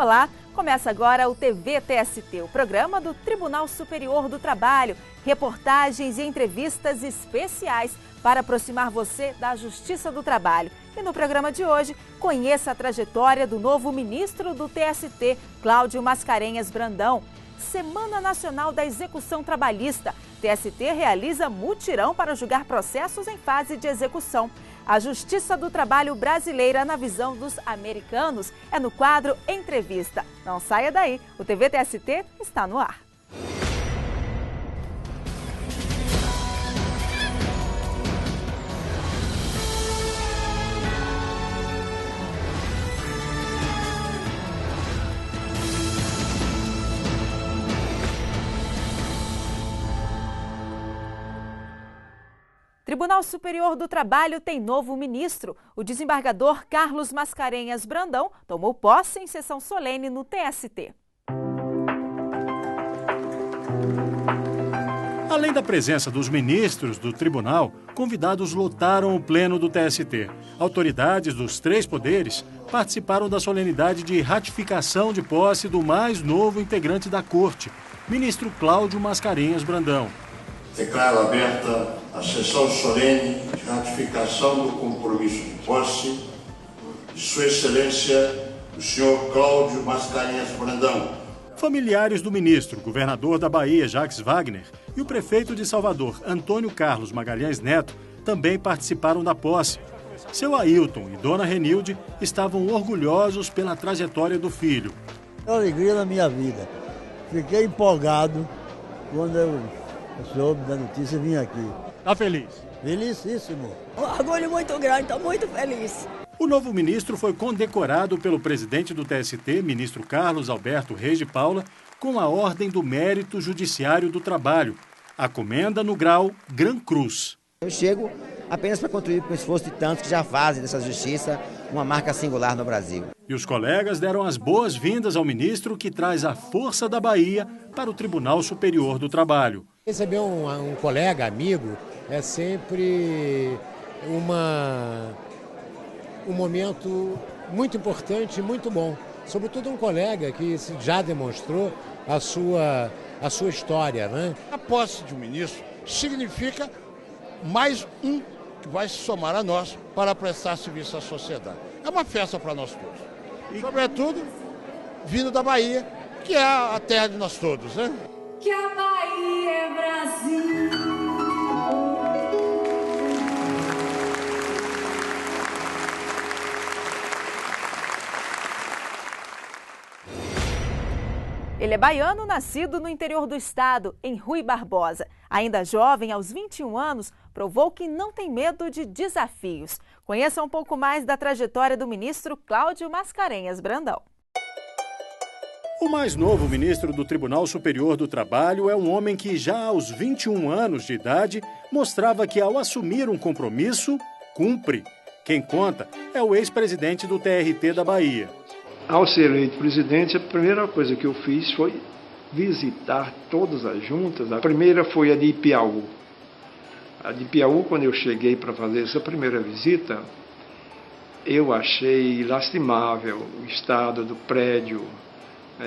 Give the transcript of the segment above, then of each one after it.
Olá, começa agora o TV TST, o programa do Tribunal Superior do Trabalho. Reportagens e entrevistas especiais para aproximar você da Justiça do Trabalho. E no programa de hoje, conheça a trajetória do novo ministro do TST, Cláudio Mascarenhas Brandão. Semana Nacional da Execução Trabalhista. TST realiza mutirão para julgar processos em fase de execução. A Justiça do Trabalho brasileira na visão dos americanos é no quadro Entrevista. Não saia daí, o TV TST está no ar. Tribunal Superior do Trabalho tem novo ministro. O desembargador Carlos Mascarenhas Brandão tomou posse em sessão solene no TST. Além da presença dos ministros do tribunal, convidados lotaram o pleno do TST. Autoridades dos três poderes participaram da solenidade de ratificação de posse do mais novo integrante da Corte, ministro Cláudio Mascarenhas Brandão. Declaro aberta a sessão solene de ratificação do compromisso de posse de Sua Excelência, o senhor Cláudio Mascarenhas Brandão. Familiares do ministro, governador da Bahia, Jacques Wagner, e o prefeito de Salvador, Antônio Carlos Magalhães Neto, também participaram da posse. Seu Ailton e dona Renilde estavam orgulhosos pela trajetória do filho. É uma alegria na minha vida. Fiquei empolgado quando eu soube da notícia e vim aqui. Tá feliz? Felicíssimo. Um orgulho muito grande, estou muito feliz. O novo ministro foi condecorado pelo presidente do TST, ministro Carlos Alberto Reis de Paula, com a Ordem do Mérito Judiciário do Trabalho, a comenda no grau Gran Cruz. Eu chego apenas para contribuir com o esforço de tantos que já fazem dessa justiça uma marca singular no Brasil. E os colegas deram as boas-vindas ao ministro que traz a força da Bahia para o Tribunal Superior do Trabalho. Receber um colega, amigo, é sempre um momento muito importante e muito bom. Sobretudo um colega que já demonstrou a sua história, né? A posse de um ministro significa mais um que vai se somar a nós para prestar serviço à sociedade. É uma festa para nós todos. E, sobretudo, vindo da Bahia, que é a terra de nós todos, né? Que a Bahia é Brasil. Ele é baiano, nascido no interior do estado, em Rui Barbosa. Ainda jovem, aos 21 anos, provou que não tem medo de desafios. Conheça um pouco mais da trajetória do ministro Cláudio Mascarenhas Brandão. O mais novo ministro do Tribunal Superior do Trabalho é um homem que já aos 21 anos de idade mostrava que ao assumir um compromisso, cumpre. Quem conta é o ex-presidente do TRT da Bahia. Ao ser eleito presidente, a primeira coisa que eu fiz foi visitar todas as juntas. A primeira foi a de Ipiaú. A de Ipiaú, quando eu cheguei para fazer essa primeira visita, eu achei lastimável o estado do prédio,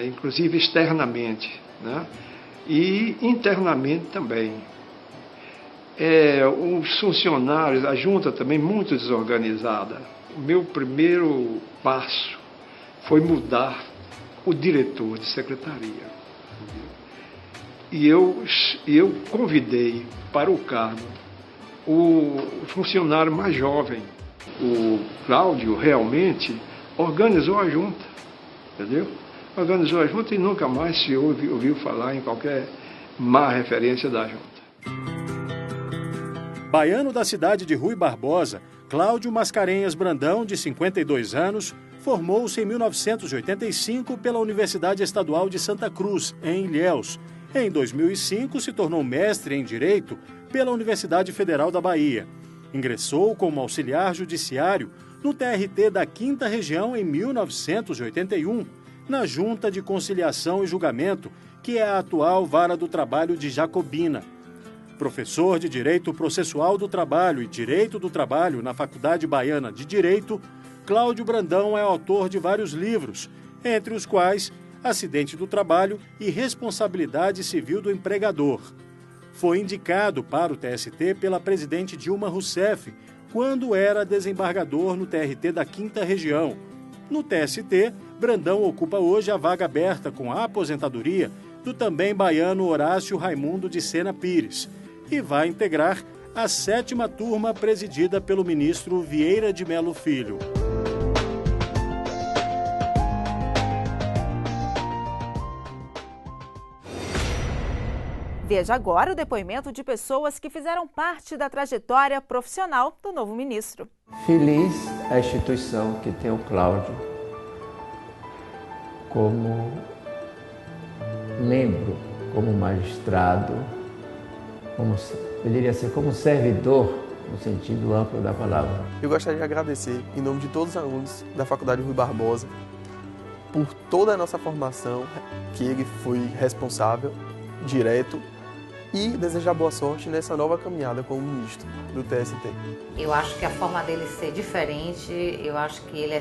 inclusive externamente, né? E internamente também. Os funcionários, a junta também muito desorganizada. O meu primeiro passo foi mudar o diretor de secretaria. E eu convidei para o cargo o funcionário mais jovem. O Cláudio realmente organizou a junta, entendeu? Organizou a junta e nunca mais se ouviu falar em qualquer má referência da junta. Baiano da cidade de Rui Barbosa, Cláudio Mascarenhas Brandão, de 52 anos, formou-se em 1985 pela Universidade Estadual de Santa Cruz, em Ilhéus. Em 2005, se tornou mestre em Direito pela Universidade Federal da Bahia. Ingressou como auxiliar judiciário no TRT da 5ª Região em 1981, na Junta de Conciliação e Julgamento, que é a atual Vara do Trabalho de Jacobina. Professor de Direito Processual do Trabalho e Direito do Trabalho na Faculdade Baiana de Direito, Cláudio Brandão é autor de vários livros, entre os quais acidente do trabalho e responsabilidade civil do empregador. Foi indicado para o TST pela presidente Dilma Rousseff, quando era desembargador no TRT da 5ª Região. No TST, Brandão ocupa hoje a vaga aberta com a aposentadoria do também baiano Horácio Raimundo de Sena Pires e vai integrar a 7ª turma presidida pelo ministro Vieira de Mello Filho. Veja agora o depoimento de pessoas que fizeram parte da trajetória profissional do novo ministro. Feliz a instituição que tem o Cláudio como membro, como magistrado, poderia ser como servidor, no sentido amplo da palavra. Eu gostaria de agradecer, em nome de todos os alunos da Faculdade Rui Barbosa, por toda a nossa formação, que ele foi responsável, direto, e desejar boa sorte nessa nova caminhada como ministro do TST. Eu acho que a forma dele ser diferente, eu acho que ele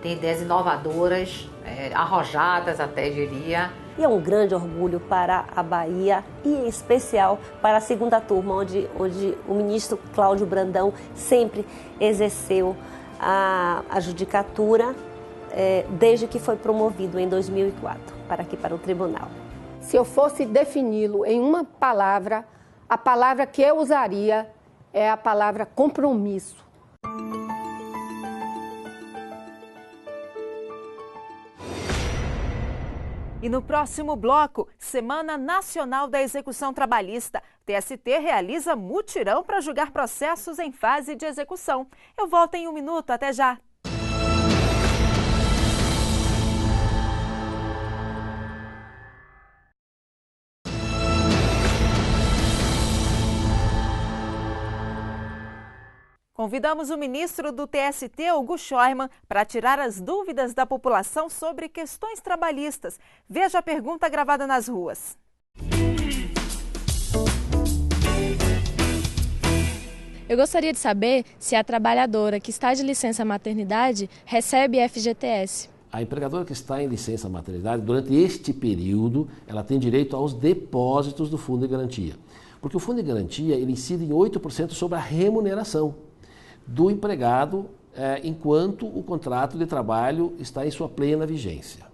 tem ideias inovadoras, arrojadas até, diria. E é um grande orgulho para a Bahia e, em especial, para a 2ª turma, onde o ministro Cláudio Brandão sempre exerceu a judicatura desde que foi promovido em 2004 para o tribunal. Se eu fosse defini-lo em uma palavra, a palavra que eu usaria é a palavra compromisso. E no próximo bloco, Semana Nacional da Execução Trabalhista. TST realiza mutirão para julgar processos em fase de execução. Eu volto em 1 minuto, até já. Convidamos o ministro do TST, Hugo Scheuermann, para tirar as dúvidas da população sobre questões trabalhistas. Veja a pergunta gravada nas ruas. Eu gostaria de saber se a trabalhadora que está de licença maternidade recebe FGTS. A empregadora que está em licença maternidade, durante este período, ela tem direito aos depósitos do Fundo de Garantia. Porque o Fundo de Garantia ele incide em 8% sobre a remuneração do empregado enquanto o contrato de trabalho está em sua plena vigência.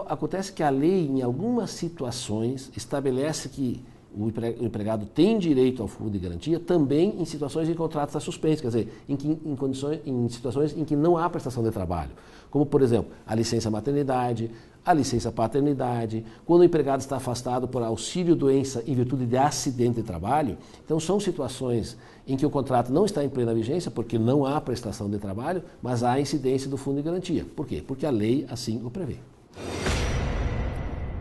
Acontece que a lei, em algumas situações, estabelece que o empregado tem direito ao fundo de garantia também em situações em que o contrato está suspenso, quer dizer, em situações em que não há prestação de trabalho, como, por exemplo, a licença maternidade, a licença paternidade, quando o empregado está afastado por auxílio-doença em virtude de acidente de trabalho. Então, são situações em que o contrato não está em plena vigência, porque não há prestação de trabalho, mas há incidência do fundo de garantia. Por quê? Porque a lei assim o prevê.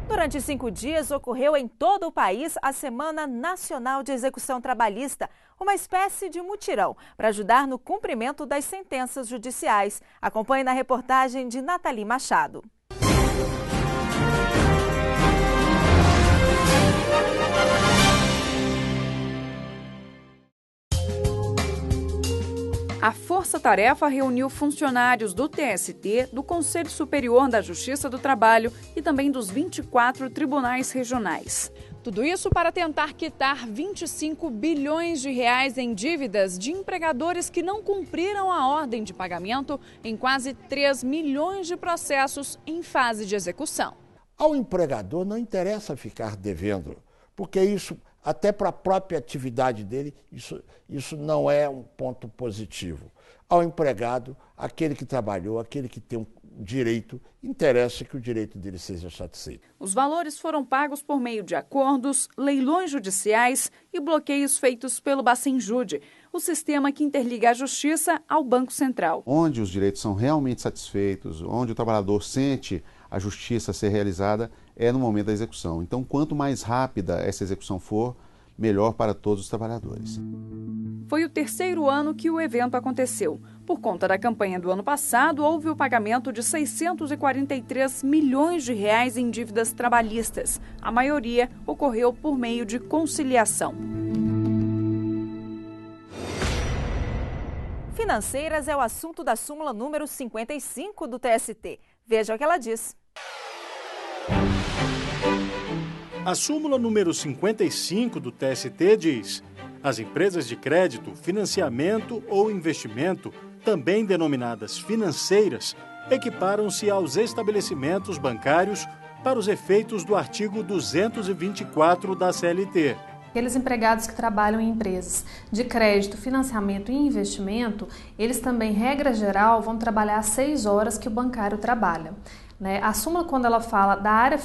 Durante 5 dias, ocorreu em todo o país a Semana Nacional de Execução Trabalhista, uma espécie de mutirão para ajudar no cumprimento das sentenças judiciais. Acompanhe na reportagem de Nathalie Machado. A Força Tarefa reuniu funcionários do TST, do Conselho Superior da Justiça do Trabalho e também dos 24 tribunais regionais. Tudo isso para tentar quitar 25 bilhões de reais em dívidas de empregadores que não cumpriram a ordem de pagamento em quase 3 milhões de processos em fase de execução. Ao empregador não interessa ficar devendo, porque isso, até para a própria atividade dele, isso não é um ponto positivo. Ao empregado, aquele que trabalhou, aquele que tem um direito, interessa que o direito dele seja satisfeito. Os valores foram pagos por meio de acordos, leilões judiciais e bloqueios feitos pelo Bacenjude, o sistema que interliga a Justiça ao Banco Central. Onde os direitos são realmente satisfeitos, onde o trabalhador sente a justiça ser realizada, é no momento da execução. Então, quanto mais rápida essa execução for, melhor para todos os trabalhadores. Foi o 3º ano que o evento aconteceu. Por conta da campanha do ano passado, houve o pagamento de 643 milhões de reais em dívidas trabalhistas. A maioria ocorreu por meio de conciliação. Financeiras é o assunto da súmula número 55 do TST. Veja o que ela diz. A súmula número 55 do TST diz: as empresas de crédito, financiamento ou investimento, também denominadas financeiras, equiparam-se aos estabelecimentos bancários para os efeitos do artigo 224 da CLT. Aqueles empregados que trabalham em empresas de crédito, financiamento e investimento, eles também, regra geral, vão trabalhar 6 horas que o bancário trabalha. A súmula, quando ela fala da área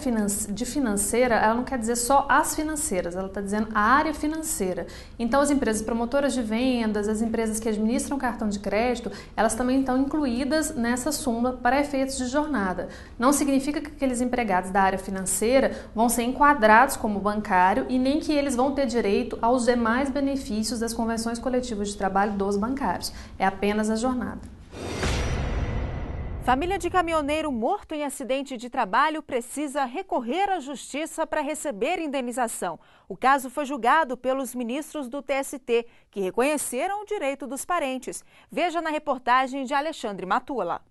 de financeira, ela não quer dizer só as financeiras, ela está dizendo a área financeira. Então, as empresas promotoras de vendas, as empresas que administram cartão de crédito, elas também estão incluídas nessa súmula para efeitos de jornada. Não significa que aqueles empregados da área financeira vão ser enquadrados como bancário e nem que eles vão ter direito aos demais benefícios das convenções coletivas de trabalho dos bancários. É apenas a jornada. Família de caminhoneiro morto em acidente de trabalho precisa recorrer à justiça para receber indenização. O caso foi julgado pelos ministros do TST, que reconheceram o direito dos parentes. Veja na reportagem de Alexandre Matula.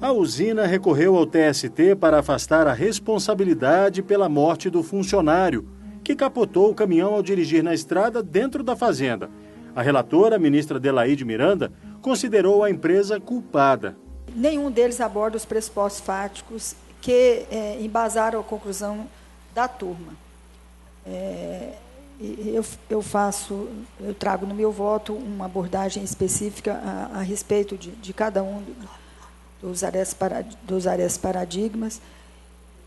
A usina recorreu ao TST para afastar a responsabilidade pela morte do funcionário, que capotou o caminhão ao dirigir na estrada dentro da fazenda. A relatora, a ministra Adelaide Miranda, considerou a empresa culpada. Nenhum deles aborda os pressupostos fáticos que embasaram a conclusão da turma. Eu trago no meu voto uma abordagem específica a respeito de cada um dos áreas paradigmas,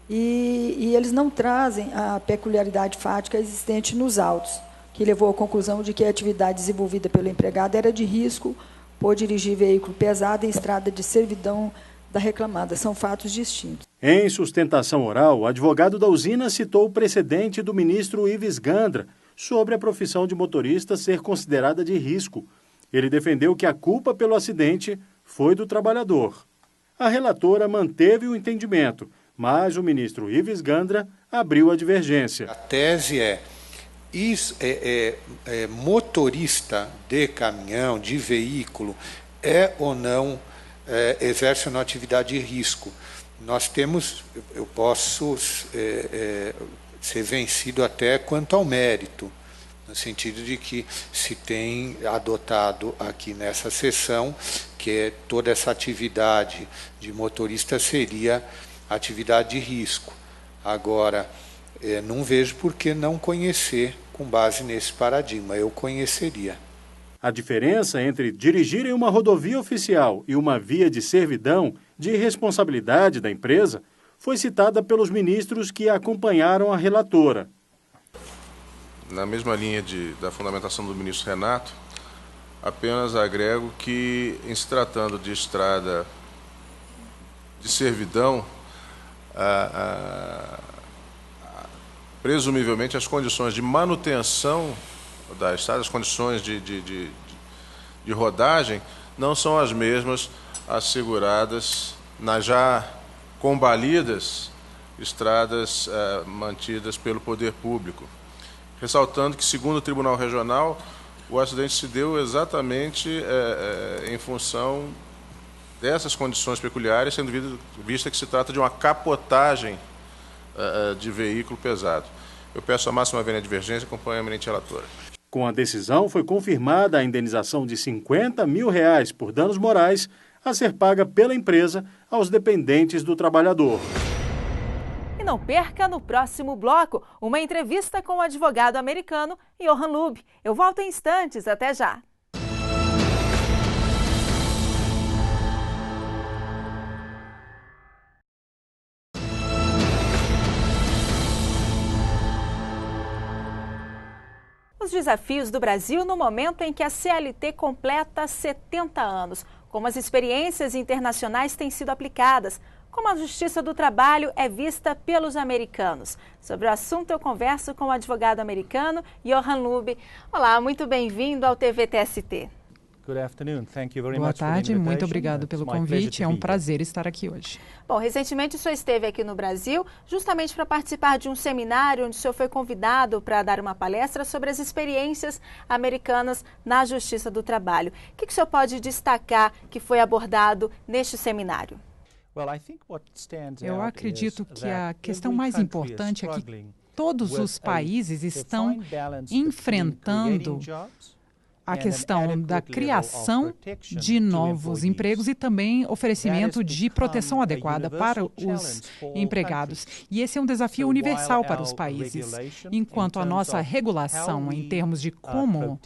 e eles não trazem a peculiaridade fática existente nos autos, que levou à conclusão de que a atividade desenvolvida pelo empregado era de risco por dirigir veículo pesado em estrada de servidão da reclamada. São fatos distintos. Em sustentação oral, o advogado da usina citou o precedente do ministro Ives Gandra sobre a profissão de motorista ser considerada de risco. Ele defendeu que a culpa pelo acidente foi do trabalhador. A relatora manteve o entendimento, mas o ministro Ives Gandra abriu a divergência. A tese motorista de caminhão, de veículo, ou não exerce uma atividade de risco. Eu posso ser vencido até quanto ao mérito, no sentido de que se tem adotado aqui nessa sessão que toda essa atividade de motorista seria atividade de risco. Agora, não vejo por que não conhecer com base nesse paradigma. Eu conheceria. A diferença entre dirigir em uma rodovia oficial e uma via de servidão de responsabilidade da empresa foi citada pelos ministros que acompanharam a relatora. Na mesma linha da fundamentação do ministro Renato, apenas agrego que, em se tratando de estrada de servidão, presumivelmente as condições de manutenção da estrada, as condições de rodagem, não são as mesmas asseguradas nas já combalidas estradas mantidas pelo poder público. Ressaltando que, segundo o Tribunal Regional, o acidente se deu exatamente em função dessas condições peculiares, sendo vista que se trata de uma capotagem de veículo pesado. Eu peço a máxima vênia divergência e acompanho a eminente relatora. Com a decisão, foi confirmada a indenização de R$50 mil por danos morais a ser paga pela empresa aos dependentes do trabalhador. Não perca no próximo bloco uma entrevista com o advogado americano Johan Lube. Eu volto em instantes, até já. Os desafios do Brasil no momento em que a CLT completa 70 anos. Como as experiências internacionais têm sido aplicadas. Como a Justiça do Trabalho é vista pelos americanos. Sobre o assunto, eu converso com o advogado americano Johan Lube. Olá, muito bem-vindo ao TVTST. Boa tarde, muito obrigado pelo convite. É um prazer estar aqui hoje. Bom, recentemente o senhor esteve aqui no Brasil justamente para participar de um seminário onde o senhor foi convidado para dar uma palestra sobre as experiências americanas na Justiça do Trabalho. O que o senhor pode destacar que foi abordado neste seminário? Eu acredito que a questão mais importante é que todos os países estão enfrentando a questão da criação de novos empregos e também oferecimento de proteção adequada para os empregados. E esse é um desafio universal para os países. Enquanto a nossa regulação em termos de como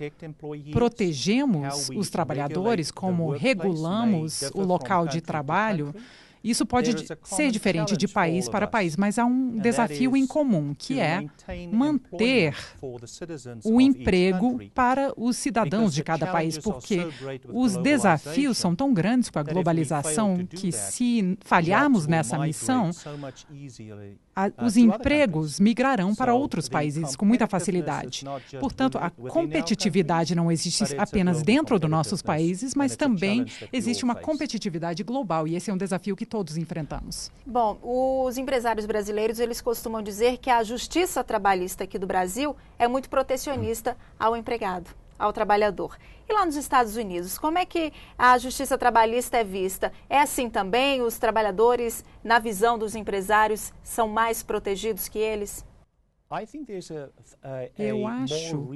protegemos os trabalhadores, como regulamos o local de trabalho, isso pode ser diferente de país para país, mas há um desafio em comum, que é manter o emprego para os cidadãos de cada país, porque os desafios são tão grandes com a globalização que, se falharmos nessa missão, os empregos migrarão para outros países com muita facilidade. Portanto, a competitividade não existe apenas dentro dos nossos países, mas também existe uma competitividade global, e esse é um desafio que todos enfrentamos. Bom, os empresários brasileiros, eles costumam dizer que a justiça trabalhista aqui do Brasil é muito protecionista ao empregado, ao trabalhador. E lá nos Estados Unidos, como é que a justiça trabalhista é vista? É assim também? Os trabalhadores, na visão dos empresários, são mais protegidos que eles? Eu acho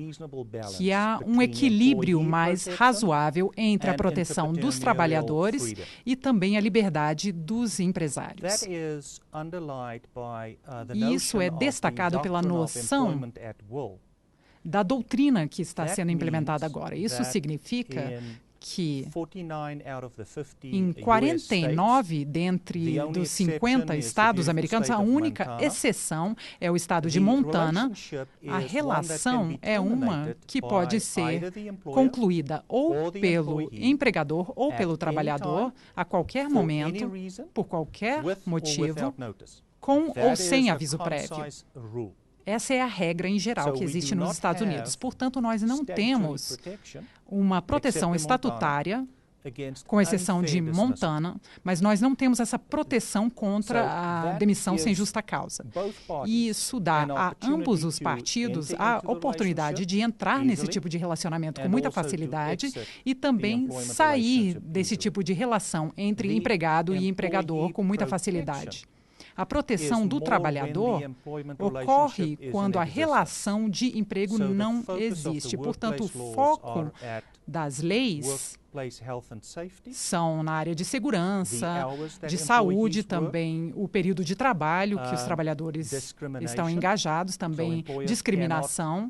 que há um equilíbrio mais razoável entre a proteção dos trabalhadores e também a liberdade dos empresários. E isso é destacado pela noção da doutrina que está sendo implementada agora. Isso significa que em 49 dentre dos 50 estados americanos, a única exceção é o estado de Montana. A relação é uma que pode ser concluída ou pelo empregador ou pelo trabalhador a qualquer momento, por qualquer motivo, com ou sem aviso prévio. Essa é a regra em geral que existe nos Estados Unidos. Portanto, nós não temos uma proteção estatutária, com exceção de Montana, mas nós não temos essa proteção contra a demissão sem justa causa. E isso dá a ambos os partidos a oportunidade de entrar nesse tipo de relacionamento com muita facilidade e também sair desse tipo de relação entre empregado e empregador com muita facilidade. A proteção do trabalhador ocorre quando a relação de emprego não existe. Portanto, o foco das leis são na área de segurança, de saúde, também o período de trabalho que os trabalhadores estão engajados, também discriminação.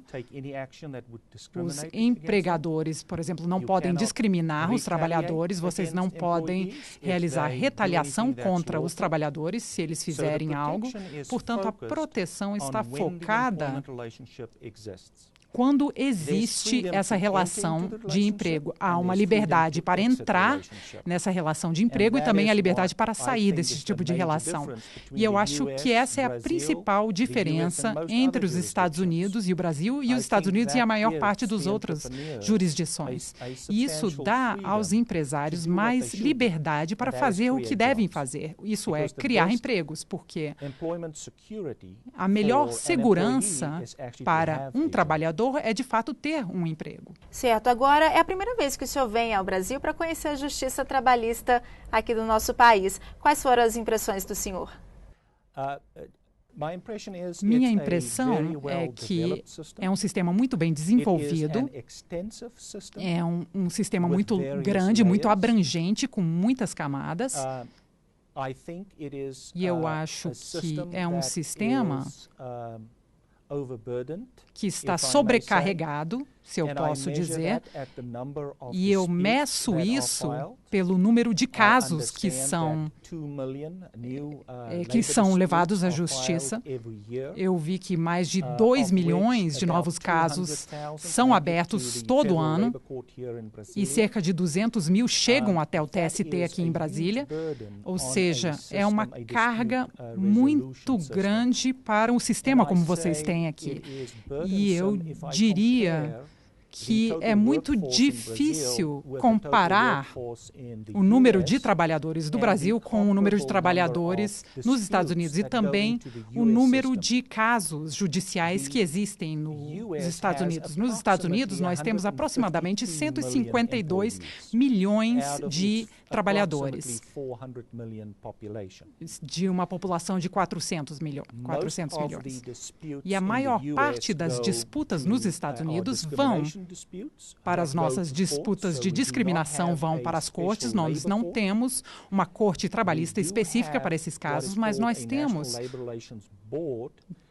Os empregadores, por exemplo, não podem discriminar os trabalhadores, vocês não podem realizar retaliação contra os trabalhadores se eles fizerem algo. Portanto, a proteção está focada quando existe essa relação de emprego. Há uma liberdade para entrar nessa relação de emprego e também a liberdade para sair desse tipo de relação. E eu acho que essa é a principal diferença entre os Estados Unidos e o Brasil e os Estados Unidos e a maior parte das outras jurisdições. E isso dá aos empresários mais liberdade para fazer o que devem fazer. Isso é, criar empregos, porque a melhor segurança para um trabalhador é, de fato, ter um emprego. Certo. Agora, é a primeira vez que o senhor vem ao Brasil para conhecer a justiça trabalhista aqui do nosso país. Quais foram as impressões do senhor? Minha impressão é que é um sistema muito bem desenvolvido, é um sistema muito grande, muito abrangente, com muitas camadas. E eu acho que é um sistema que está sobrecarregado, se eu posso dizer, e eu meço isso pelo número de casos que são levados à justiça. Eu vi que mais de 2 milhões de novos casos são abertos todo ano e cerca de 200 mil chegam até o TST aqui em Brasília. Ou seja, é uma carga muito grande para um sistema como vocês têm aqui. E eu diria que é muito difícil comparar o número de trabalhadores do Brasil com o número de trabalhadores nos Estados Unidos e também o número de casos judiciais que existem nos Estados Unidos. Nos Estados Unidos, nós temos aproximadamente 152 milhões de trabalhadores, de uma população de 400 milhões. E a maior parte das disputas nos Estados Unidos vão para as nossas disputas de discriminação, vão para as cortes. Nós não temos uma corte trabalhista específica para esses casos, mas nós temos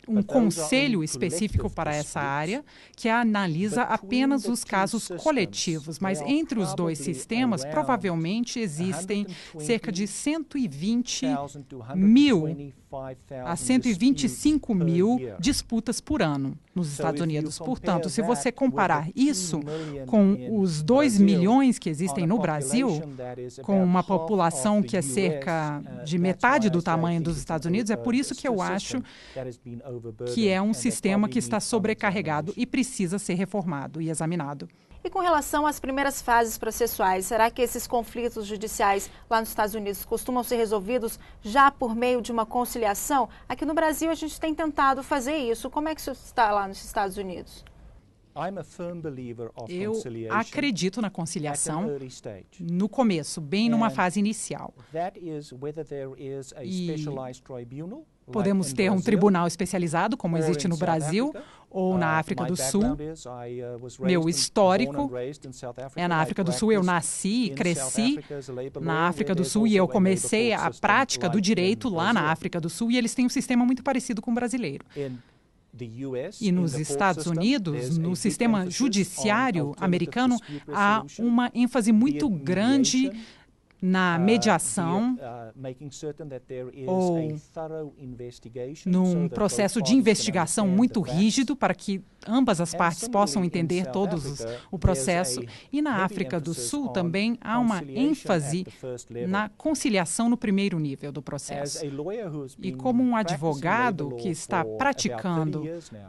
um conselho específico para essa área que analisa apenas os casos coletivos. Mas entre os dois sistemas, provavelmente existem cerca de 120 mil a 125 mil disputas por ano nos Estados Unidos. Portanto, se você comparar isso com os 2 milhões que existem no Brasil, com uma população que é cerca de metade do tamanho dos Estados Unidos, é por isso que eu acho que é um sistema que está sobrecarregado e precisa ser reformado e examinado. E com relação às primeiras fases processuais, será que esses conflitos judiciais lá nos Estados Unidos costumam ser resolvidos já por meio de uma conciliação? Aqui no Brasil a gente tem tentado fazer isso. Como é que isso está lá nos Estados Unidos? Eu acredito na conciliação no começo, bem numa fase inicial. E podemos ter um tribunal especializado, como existe no Brasil, ou na África do Sul. Meu histórico é na África do Sul. Eu nasci e cresci na África do Sul e eu comecei a prática do direito lá na África do Sul, e eles têm um sistema muito parecido com o brasileiro. E nos Estados Unidos, no sistema judiciário americano, há uma ênfase muito grande na mediação ou num processo de investigação muito rígido para que ambas as partes possam entender todo o processo. E na África do Sul também há uma ênfase na conciliação no primeiro nível do processo. E como um advogado que está praticando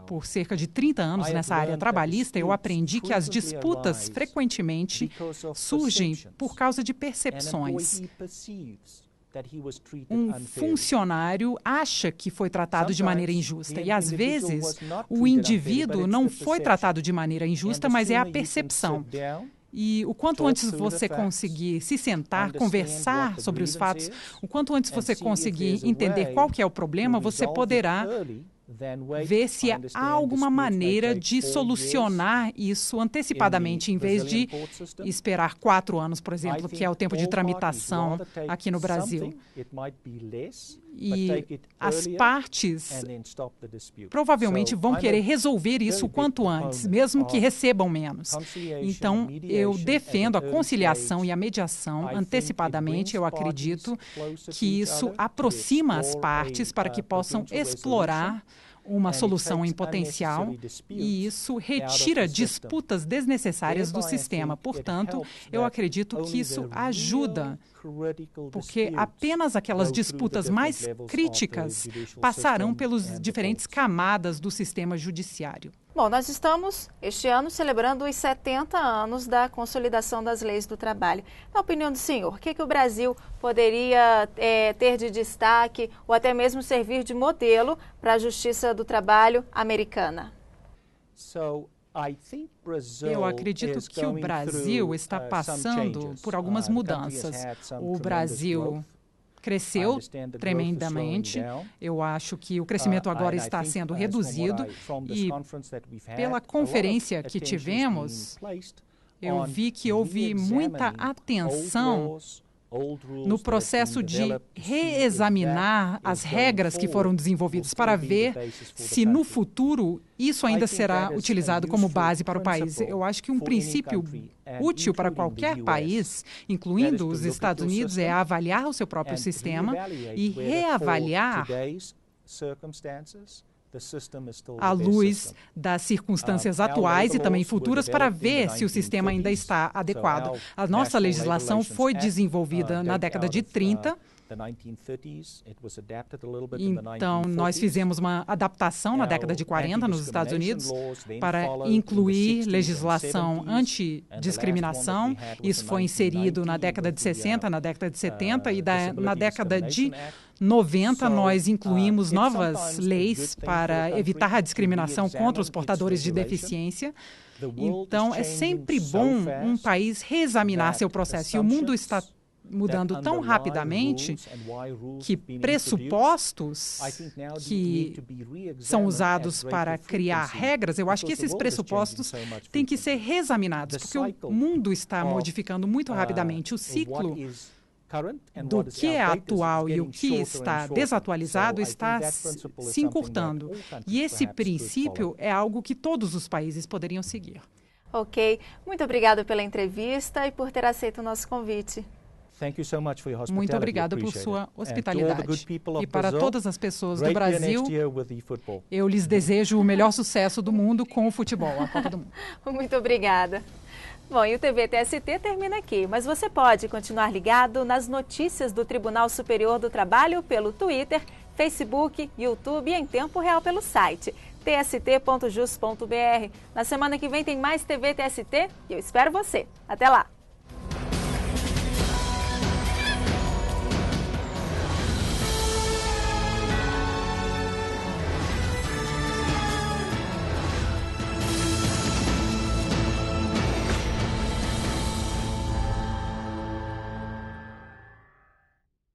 por cerca de 30 anos nessa área trabalhista, eu aprendi que as disputas frequentemente surgem por causa de percepções. Um funcionário acha que foi tratado de maneira injusta e, às vezes, o indivíduo não foi tratado de maneira injusta, mas é a percepção. E o quanto antes você conseguir se sentar, conversar sobre os fatos, o quanto antes você conseguir entender qual que é o problema, você poderá ver se há alguma maneira de solucionar isso antecipadamente, em vez de esperar 4 anos, por exemplo, que é o tempo de tramitação aqui no Brasil. E as partes provavelmente vão querer resolver isso o quanto antes, mesmo que recebam menos. Então, eu defendo a conciliação e a mediação antecipadamente. Eu acredito que isso aproxima as partes para que possam explorar uma solução em potencial, e isso retira disputas desnecessárias do sistema. Portanto, eu acredito que isso ajuda, porque apenas aquelas disputas mais críticas passarão pelas diferentes camadas do sistema judiciário. Bom, nós estamos, este ano, celebrando os 70 anos da consolidação das leis do trabalho. Na opinião do senhor, o que o Brasil poderia ter de destaque ou até mesmo servir de modelo para a Justiça do Trabalho americana? Eu acredito que o Brasil está passando por algumas mudanças. O Brasil cresceu tremendamente. Eu acho que o crescimento agora está sendo reduzido e pela conferência que tivemos, eu vi que houve muita atenção no processo de reexaminar as regras que foram desenvolvidas para ver se no futuro isso ainda será utilizado como base para o país. Eu acho que um princípio útil para qualquer país, incluindo os Estados Unidos, é avaliar o seu próprio sistema e reavaliar à luz das circunstâncias atuais e também futuras para ver se o sistema ainda está adequado. A nossa legislação foi desenvolvida na década de 30 Então, nós fizemos uma adaptação na década de 40 nos Estados Unidos para incluir legislação antidiscriminação. Isso foi inserido na década de 60, na década de 70 e na década de 90 nós incluímos novas leis para evitar a discriminação contra os portadores de deficiência. Então, é sempre bom um país reexaminar seu processo. E o mundo está mudando tão rapidamente que pressupostos que são usados para criar regras, eu acho que esses pressupostos têm que ser reexaminados, porque o mundo está modificando muito rapidamente. O ciclo do que é atual e o que está desatualizado está se encurtando. E esse princípio é algo que todos os países poderiam seguir. Ok. Muito obrigada pela entrevista e por ter aceito o nosso convite. Muito obrigada por sua hospitalidade. E para todas as pessoas do Brasil, eu lhes desejo o melhor sucesso do mundo com o futebol, a Copa do Mundo. Muito obrigada. Bom, e o TVTST termina aqui, mas você pode continuar ligado nas notícias do Tribunal Superior do Trabalho pelo Twitter, Facebook, YouTube e em tempo real pelo site tst.jus.br. Na semana que vem tem mais TVTST e eu espero você. Até lá!